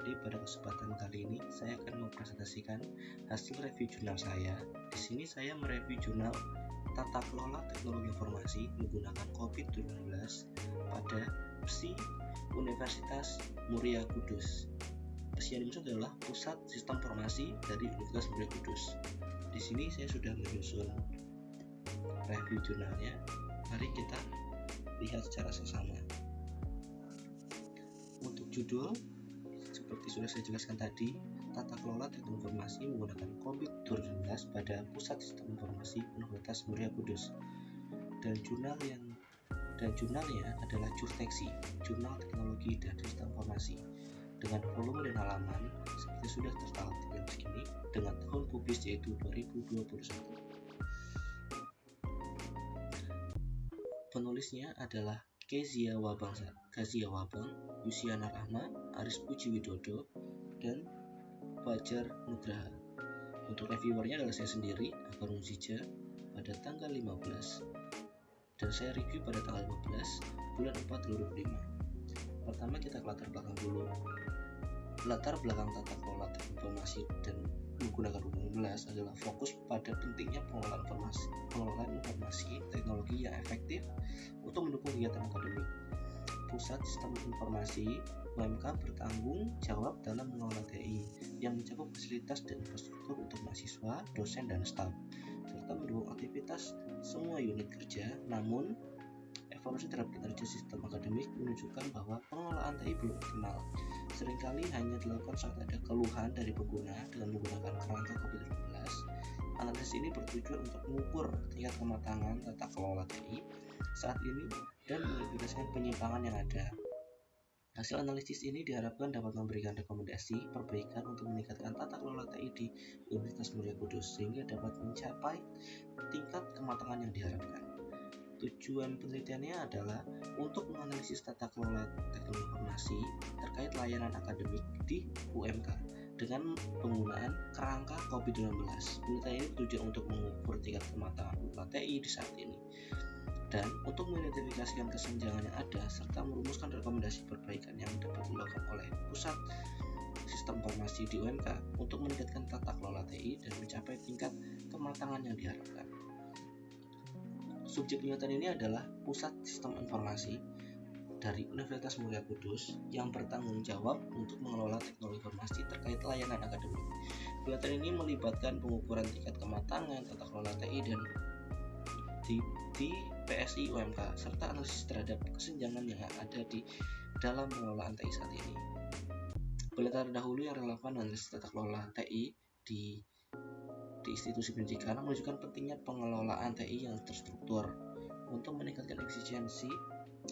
Jadi pada kesempatan kali ini saya akan mempresentasikan hasil review jurnal saya. Di sini saya mereview jurnal Tata Kelola Teknologi Informasi menggunakan COVID-19 pada PSI Universitas Muria Kudus. PSI ini adalah Pusat Sistem Informasi dari Universitas Muria Kudus. Di sini saya sudah menyusun review jurnalnya. Mari kita lihat secara seksama. Untuk judul, seperti sudah saya jelaskan tadi, Tata Kelola Teknologi Informasi menggunakan COVID-19 pada Pusat Sistem Informasi Universitas Muria Kudus. Dan jurnalnya adalah Jurteksi, Jurnal Teknologi dan Sistem Informasi, dengan volume dan halaman seperti sudah tertera di sini, dengan tahun publis yaitu 2021. Penulisnya adalah Kezia Wabang, Yusiana Rahma, Aris Puji Widodo, dan Fajar Nugraha. Untuk reviewernya adalah saya sendiri, Akbar Muzija, pada tanggal 15, dan saya review pada tanggal 15 bulan 4 2005. Pertama kita ke latar belakang dulu. Latar belakang tata kelola informasi dan menggunakan COVID-19 adalah fokus pada pentingnya pengelolaan informasi teknologi yang efektif untuk mendukung kegiatan akademik. Pusat Sistem Informasi UMK bertanggung jawab dalam mengelola TI yang mencakup fasilitas dan infrastruktur untuk mahasiswa, dosen, dan staf, serta mendukung aktivitas semua unit kerja. Namun, evaluasi terhadap kinerja sistem akademik menunjukkan bahwa pengelolaan TI belum optimal. Seringkali hanya dilakukan saat ada keluhan dari pengguna dengan menggunakan kerangka COVID-19. Analisis ini bertujuan untuk mengukur tingkat kematangan tata kelola TI saat ini dan mengidentifikasi penyimpangan yang ada. Hasil analisis ini diharapkan dapat memberikan rekomendasi perbaikan untuk meningkatkan tata kelola TI di Universitas Muria Kudus sehingga dapat mencapai tingkat kematangan yang diharapkan. Tujuan penelitiannya adalah untuk menganalisis tata kelola teknologi informasi terkait layanan akademik di UMK dengan penggunaan kerangka COVID-19. Penelitian ini bertujuan untuk mengukur tingkat kematangan TI di saat ini dan untuk mengidentifikasikan kesenjangan yang ada serta merumuskan rekomendasi perbaikan yang dapat dilakukan oleh Pusat Sistem Informasi di UMK untuk meningkatkan tata kelola TI dan mencapai tingkat kematangan yang diharapkan. Subjek penelitian ini adalah Pusat Sistem Informasi dari Universitas Muria Kudus yang bertanggung jawab untuk mengelola teknologi informasi terkait layanan akademik. Penelitian ini melibatkan pengukuran tingkat kematangan tata kelola TI dan di PSI UMK serta analisis terhadap kesenjangan yang ada di dalam pengelolaan TI saat ini. Penelitian terdahulu yang relevan analisis tata kelola TI di institusi pendidikan menunjukkan pentingnya pengelolaan TI yang terstruktur untuk meningkatkan efisiensi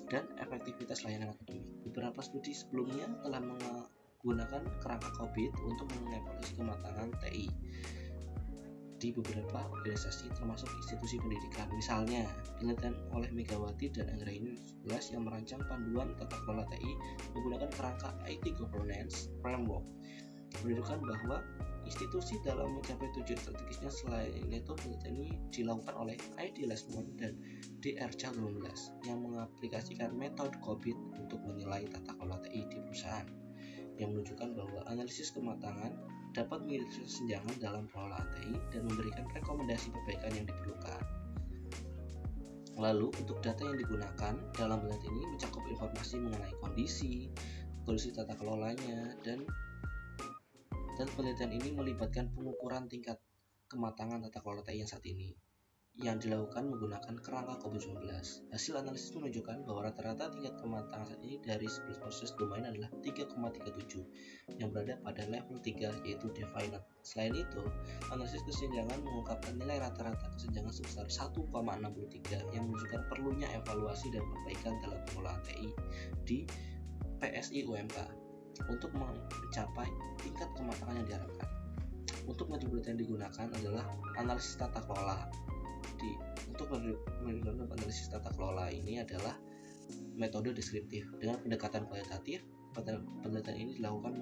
dan efektivitas layanan akademik. Beberapa studi sebelumnya telah menggunakan kerangka COVID untuk mengevaluasi kematangan TI di beberapa organisasi termasuk institusi pendidikan. Misalnya, penelitian oleh Megawati dan Anggraini 2011 yang merancang panduan tata kelola TI menggunakan kerangka IT Governance Framework menunjukkan bahwa institusi dalam mencapai tujuan strategisnya. Selain itu, penelitian ini dilakukan oleh ID Lesmond dan DR 12 yang mengaplikasikan metode COVID untuk menilai tata kelola TI di perusahaan, yang menunjukkan bahwa analisis kematangan dapat mengidentifikasi kesenjangan dalam pengelolaan TI dan memberikan rekomendasi perbaikan yang diperlukan. Lalu, untuk data yang digunakan dalam penelitian ini mencakup informasi mengenai kondisi tata kelolanya, dan penelitian ini melibatkan pengukuran tingkat kematangan tata kelola TI yang saat ini yang dilakukan menggunakan kerangka COVID-19. Hasil analisis menunjukkan bahwa rata-rata tingkat kematangan saat ini dari 11 proses domain adalah 3,37 yang berada pada level 3 yaitu definite. Selain itu, analisis kesenjangan mengungkapkan nilai rata-rata kesenjangan sebesar 1,63 yang menunjukkan perlunya evaluasi dan perbaikan dalam pengelolaan TI di PSI UMK untuk mencapai tingkat kematangan yang diharapkan. Untuk metode yang digunakan adalah analisis tata kelola. Untuk melakukan analisis tata kelola ini adalah metode deskriptif dengan pendekatan kualitatif. Penelitian ini dilakukan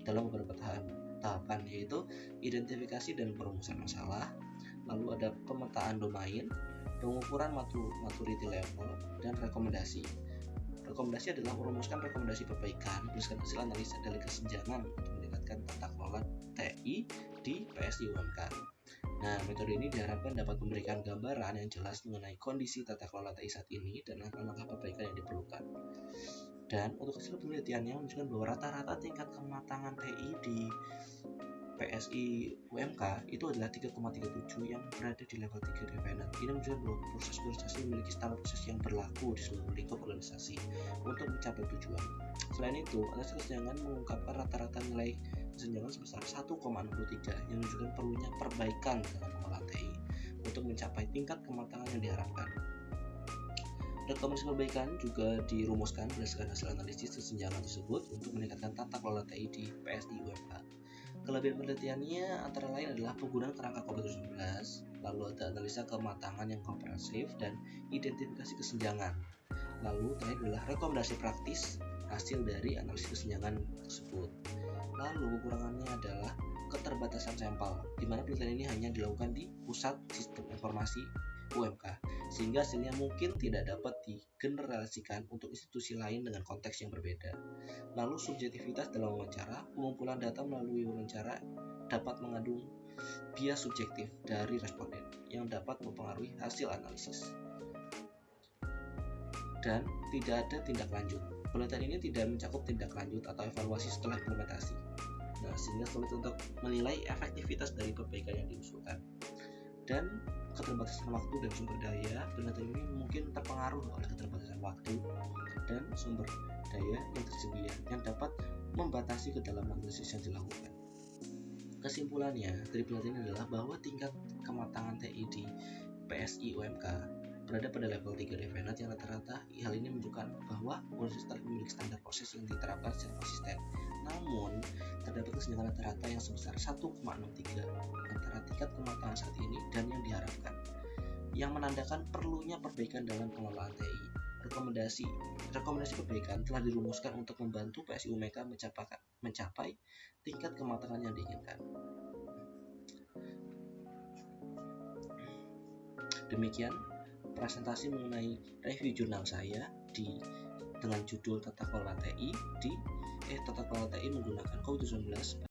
dalam beberapa tahapan, yaitu identifikasi dan perumusan masalah, lalu ada pemetaan domain, pengukuran maturity level, dan rekomendasi. Rekomendasi adalah merumuskan rekomendasi perbaikan berdasarkan hasil analisa dari kesenjangan untuk meningkatkan tata kelola TI di PSI UMK. Nah, metode ini diharapkan dapat memberikan gambaran yang jelas mengenai kondisi tata kelola TI saat ini dan langkah-langkah perbaikan yang diperlukan. Dan untuk hasil penelitiannya menunjukkan bahwa rata-rata tingkat kematangan TI di PSI UMK itu adalah 3,37 yang berada di level 3 Devenant. Ini menunjukkan bahwa proses organisasi memiliki standar proses yang berlaku di seluruh lingkup organisasi untuk mencapai tujuan. Selain itu, analisis kesenjangan mengungkapkan rata-rata nilai kesenjangan sebesar 1,63 yang menunjukkan perlunya perbaikan dalam pengelolaan TI untuk mencapai tingkat kematangan yang diharapkan. Rekomendasi perbaikan juga dirumuskan berdasarkan hasil analisis kesenjangan tersebut untuk meningkatkan tata kelola TI di PSI UMK. Kelebihan penelitiannya antara lain adalah penggunaan kerangka COVID-19, lalu ada analisa kematangan yang komprehensif dan identifikasi kesenjangan. Lalu terakhir adalah rekomendasi praktis hasil dari analisis kesenjangan tersebut. Lalu kekurangannya adalah keterbatasan sampel, di mana penelitian ini hanya dilakukan di pusat sistem informasi UMK, sehingga hasilnya mungkin tidak dapat digeneralisasikan untuk institusi lain dengan konteks yang berbeda. Lalu subjektivitas dalam wawancara, pengumpulan data melalui wawancara dapat mengandung bias subjektif dari responden yang dapat mempengaruhi hasil analisis. Dan tidak ada tindak lanjut. Penelitian ini tidak mencakup tindak lanjut atau evaluasi setelah implementasi. Nah, sehingga sulit untuk menilai efektivitas dari perbaikan yang diusulkan. Dan keterbatasan waktu dan sumber daya, penelitian ini mungkin terpengaruh oleh keterbatasan waktu dan sumber daya yang tersedia yang dapat membatasi kedalaman analisis yang dilakukan. Kesimpulannya dari penelitian adalah bahwa tingkat kematangan TI di PSI UMK berada pada level 3 Devenant yang rata-rata. Hal ini menunjukkan bahwa organisasi telah memiliki standar proses yang diterapkan secara konsisten. Namun, terdapat kesenjangan rata-rata yang sebesar 1,63 antara tingkat kematangan saat ini dan yang diharapkan, yang menandakan perlunya perbaikan dalam pengelolaan TI. Rekomendasi perbaikan telah dirumuskan untuk membantu PSI UMK mencapai tingkat kematangan yang diinginkan. Demikian presentasi mengenai review jurnal saya dengan judul Tata Kelola TI menggunakan COVID-19